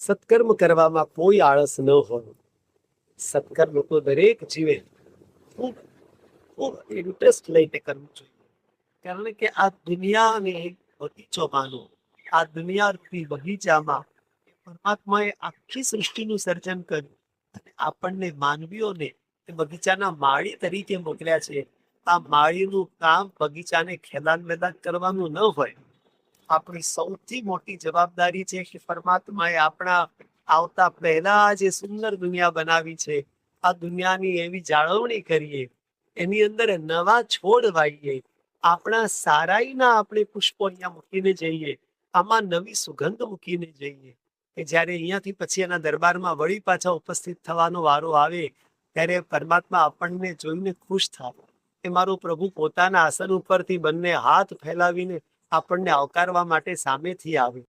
સત્કર્મ કરવામાં કોઈ આળસ ન હોય. સત્કર્મ તો દરેક જીવે ખૂબ ખૂબ ઇન્ટરેસ્ટ લઈને કરવું જોઈએ. કારણ કે આ દુનિયાને બગીચો માનો. આ દુનિયા રૂપી બગીચામાં પરમાત્માએ આખી સૃષ્ટિનું સર્જન કર્યું અને આપણને માનવીઓને એ બગીચાના માળી તરીકે મોકલ્યા છે. આ માળીનું કામ બગીચાને ખેદાન મેદાન કરવાનું ન હોય. આપણી સૌથી મોટી જવાબદારી છે કે પરમાત્માએ આપણા આવતા પહેલા જે સુંદર દુનિયા બનાવી છે, આ દુનિયાની એવી જાળવણી કરીએ, એની અંદર નવા છોડ વાવીએ, આપણા સારાઈના આપણે પુષ્પો અહીંયા મૂકીને જઈએ, આમાં નવી સુગંધ મૂકીને જઈએ, કે જ્યારે અહીંયાથી પછી એના દરબારમાં વળી પાછા ઉપસ્થિત થવાનો વારો આવે ત્યારે પરમાત્મા આપણને જોઈને ખુશ થાય કે મારો પ્રભુ પોતાના આસન ઉપરથી બંને હાથ ફેલાવીને આપણને આવકારવા માટે સામેથી આવે.